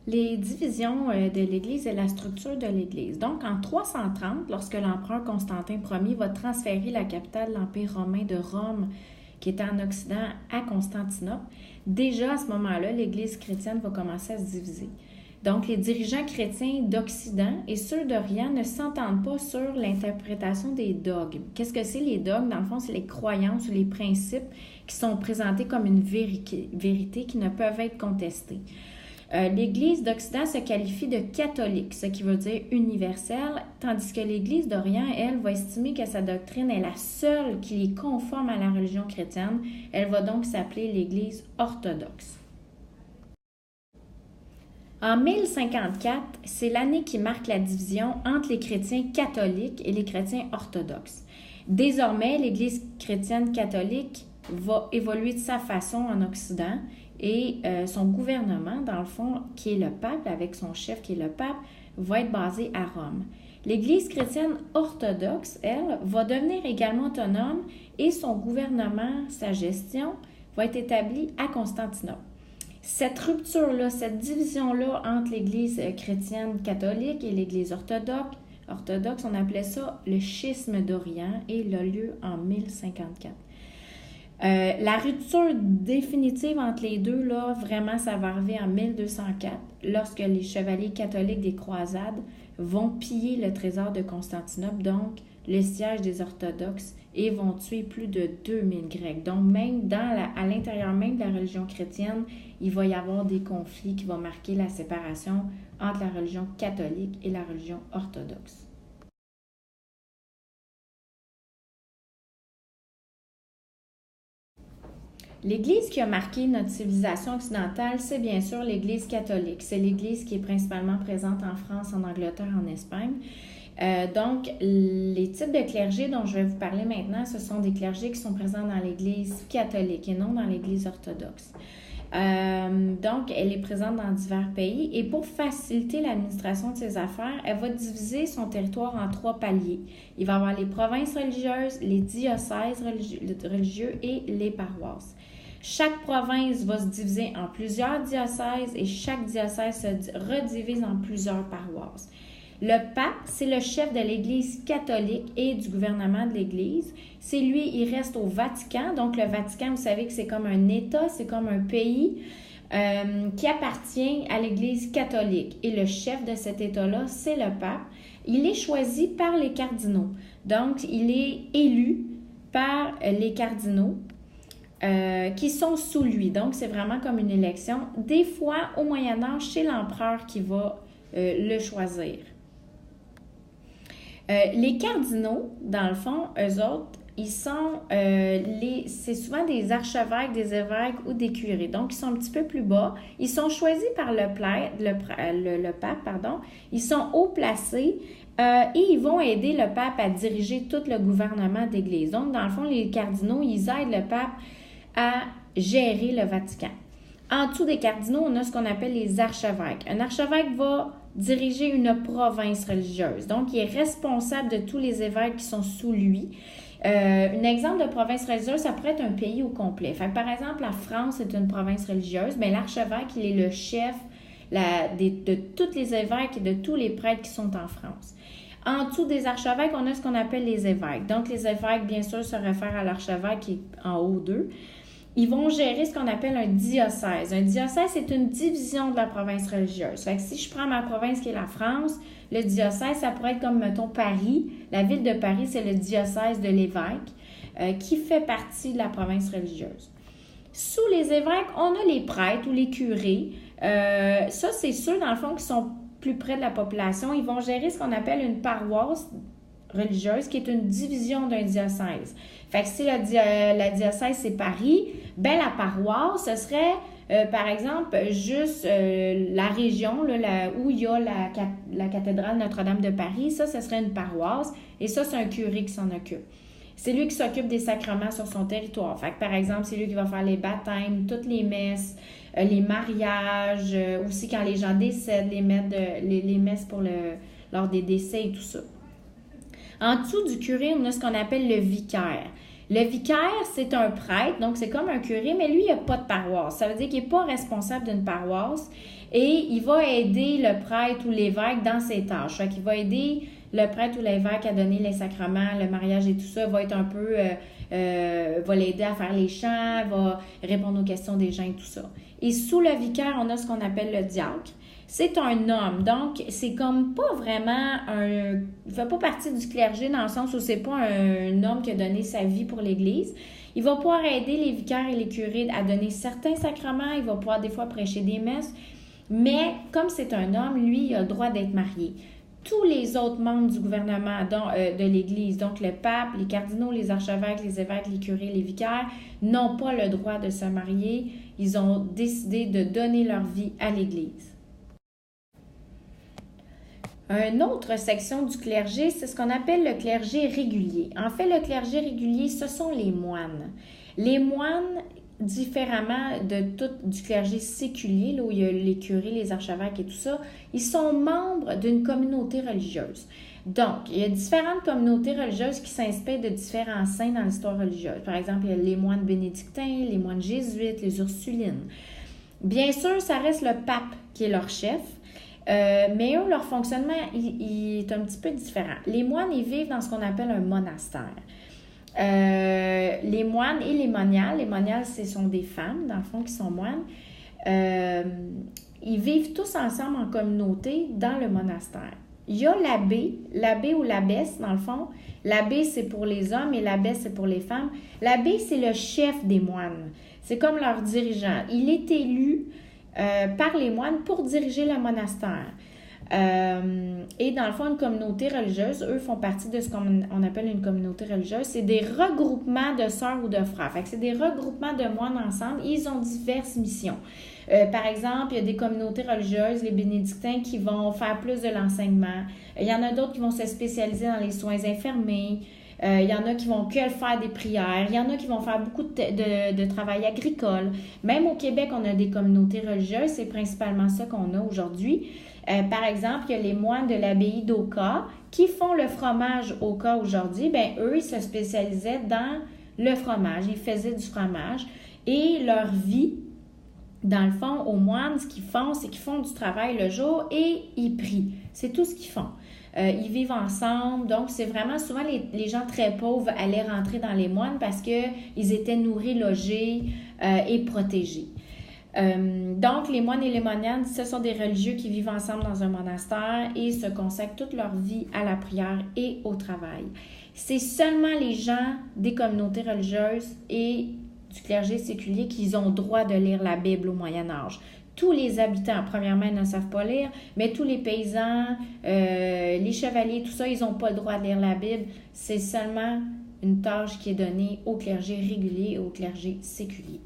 Les divisions de l'Église et la structure de l'Église. Donc, en 330, lorsque l'empereur Constantin Ier va transférer la capitale de l'Empire romain de Rome, qui était en Occident, à Constantinople, déjà à ce moment-là, l'Église chrétienne va commencer à se diviser. Donc, les dirigeants chrétiens d'Occident et ceux d'Orient ne s'entendent pas sur l'interprétation des dogmes. Qu'est-ce que c'est les dogmes? Dans le fond, c'est les croyances ou les principes qui sont présentés comme une vérité qui ne peuvent être contestées. L'Église d'Occident se qualifie de catholique, ce qui veut dire universelle, tandis que l'Église d'Orient, elle, va estimer que sa doctrine est la seule qui est conforme à la religion chrétienne. Elle va donc s'appeler l'Église orthodoxe. En 1054, c'est l'année qui marque la division entre les chrétiens catholiques et les chrétiens orthodoxes. Désormais, l'Église chrétienne catholique va évoluer de sa façon en Occident et son gouvernement, dans le fond, qui est le pape, avec son chef qui est le pape, va être basé à Rome. L'Église chrétienne orthodoxe, elle, va devenir également autonome et son gouvernement, sa gestion, va être établie à Constantinople. Cette rupture-là, cette division-là entre l'Église chrétienne catholique et l'Église orthodoxe, on appelait ça le schisme d'Orient et il a lieu en 1054. La rupture définitive entre les deux, là, vraiment, ça va arriver en 1204, lorsque les chevaliers catholiques des croisades vont piller le trésor de Constantinople, donc le siège des orthodoxes, et vont tuer plus de 2000 Grecs. Donc, même à l'intérieur même de la religion chrétienne, il va y avoir des conflits qui vont marquer la séparation entre la religion catholique et la religion orthodoxe. L'Église qui a marqué notre civilisation occidentale, c'est bien sûr l'Église catholique. C'est l'Église qui est principalement présente en France, en Angleterre, en Espagne. Donc, les types de clergés dont je vais vous parler maintenant, ce sont des clergés qui sont présents dans l'Église catholique et non dans l'Église orthodoxe. Donc, elle est présente dans divers pays et pour faciliter l'administration de ses affaires, elle va diviser son territoire en 3 paliers. Il va y avoir les provinces religieuses, les diocèses religieux et les paroisses. Chaque province va se diviser en plusieurs diocèses et chaque diocèse se redivise en plusieurs paroisses. Le pape, c'est le chef de l'Église catholique et du gouvernement de l'Église. C'est lui, il reste au Vatican. Donc, le Vatican, vous savez que c'est comme un État, c'est comme un pays qui appartient à l'Église catholique. Et le chef de cet État-là, c'est le pape. Il est choisi par les cardinaux. Donc, il est élu par les cardinaux qui sont sous lui. Donc, c'est vraiment comme une élection. Des fois, au Moyen-Âge, c'est l'empereur qui va le choisir. Les cardinaux, dans le fond, eux autres, ils sont, c'est souvent des archevêques, des évêques ou des curés. Donc, ils sont un petit peu plus bas. Ils sont choisis par le pape, pardon. Ils sont haut placés et ils vont aider le pape à diriger tout le gouvernement d'Église. Donc, dans le fond, les cardinaux, ils aident le pape à gérer le Vatican. En dessous des cardinaux, on a ce qu'on appelle les archevêques. Un archevêque va diriger une province religieuse. Donc, il est responsable de tous les évêques qui sont sous lui. Un exemple de province religieuse, ça pourrait être un pays au complet. Fait que, par exemple, la France est une province religieuse, mais l'archevêque, il est le chef de tous les évêques et de tous les prêtres qui sont en France. En dessous des archevêques, on a ce qu'on appelle les évêques. Donc, les évêques, bien sûr, se réfèrent à l'archevêque qui est en haut d'eux. Ils vont gérer ce qu'on appelle un diocèse. Un diocèse, c'est une division de la province religieuse. Fait que si je prends ma province qui est la France, le diocèse, ça pourrait être comme, mettons, Paris. La ville de Paris, c'est le diocèse de l'évêque qui fait partie de la province religieuse. Sous les évêques, on a les prêtres ou les curés. Ça, c'est ceux, dans le fond, qui sont plus près de la population. Ils vont gérer ce qu'on appelle une paroisse religieuse, qui est une division d'un diocèse. Fait que si la diocèse, c'est Paris, ben la paroisse, ce serait, par exemple, juste la région là, où il y a la cathédrale Notre-Dame de Paris. Ça, ce serait une paroisse. Et ça, c'est un curé qui s'en occupe. C'est lui qui s'occupe des sacrements sur son territoire. Fait que, par exemple, c'est lui qui va faire les baptêmes, toutes les messes, les mariages, aussi quand les gens décèdent, les messes lors des décès et tout ça. En dessous du curé, on a ce qu'on appelle le vicaire. Le vicaire, c'est un prêtre, donc c'est comme un curé, mais lui, il n'a pas de paroisse. Ça veut dire qu'il n'est pas responsable d'une paroisse et il va aider le prêtre ou l'évêque dans ses tâches. Fait qu'il va aider le prêtre ou l'évêque à donner les sacrements, le mariage et tout ça, va être un peu, va l'aider à faire les chants, va répondre aux questions des gens et tout ça. Et sous le vicaire, on a ce qu'on appelle le diacre. C'est un homme, donc c'est comme pas vraiment il fait pas partie du clergé dans le sens où c'est pas un homme qui a donné sa vie pour l'Église. Il va pouvoir aider les vicaires et les curés à donner certains sacrements, il va pouvoir des fois prêcher des messes, mais comme c'est un homme, lui, il a le droit d'être marié. Tous les autres membres du gouvernement de l'Église, donc le pape, les cardinaux, les archevêques, les évêques, les curés, les vicaires, n'ont pas le droit de se marier. Ils ont décidé de donner leur vie à l'Église. Une autre section du clergé, c'est ce qu'on appelle le clergé régulier. En fait, le clergé régulier, ce sont les moines. Les moines, différemment du clergé séculier, là où il y a les curés, les archevêques et tout ça, ils sont membres d'une communauté religieuse. Donc, il y a différentes communautés religieuses qui s'inspirent de différents saints dans l'histoire religieuse. Par exemple, il y a les moines bénédictins, les moines jésuites, les ursulines. Bien sûr, ça reste le pape qui est leur chef. Mais eux, leur fonctionnement, il est un petit peu différent. Les moines, ils vivent dans ce qu'on appelle un monastère. Les moines et les moniales, ce sont des femmes, dans le fond, qui sont moines. Ils vivent tous ensemble en communauté dans le monastère. Il y a l'abbé ou l'abbesse, dans le fond. L'abbé, c'est pour les hommes et l'abbesse, c'est pour les femmes. L'abbé, c'est le chef des moines. C'est comme leur dirigeant. Il est élu par les moines pour diriger le monastère. Et dans le fond, une communauté religieuse, eux font partie de ce qu'on appelle une communauté religieuse. C'est des regroupements de sœurs ou de frères. Fait que c'est des regroupements de moines ensemble. Ils ont diverses missions. Par exemple, il y a des communautés religieuses, les bénédictins, qui vont faire plus de l'enseignement. Il y en a d'autres qui vont se spécialiser dans les soins infirmiers. Il y en a qui vont que faire des prières. Il y en a qui vont faire beaucoup de travail agricole. Même au Québec, on a des communautés religieuses. C'est principalement ça qu'on a aujourd'hui. Par exemple, il y a les moines de l'abbaye d'Oka qui font le fromage Oka aujourd'hui. Bien, eux, ils se spécialisaient dans le fromage. Ils faisaient du fromage. Et leur vie, dans le fond, aux moines, ce qu'ils font, c'est qu'ils font du travail le jour et ils prient. C'est tout ce qu'ils font. Ils vivent ensemble, donc c'est vraiment souvent les gens très pauvres allaient rentrer dans les moines parce qu'ils étaient nourris, logés et protégés. Donc, les moines et les moniales, ce sont des religieux qui vivent ensemble dans un monastère et se consacrent toute leur vie à la prière et au travail. C'est seulement les gens des communautés religieuses et du clergé séculier qui ont droit de lire la Bible au Moyen Âge. Tous les habitants, premièrement, ils ne savent pas lire, mais tous les paysans, les chevaliers, tout ça, ils n'ont pas le droit de lire la Bible. C'est seulement une tâche qui est donnée au clergé régulier et au clergé séculier.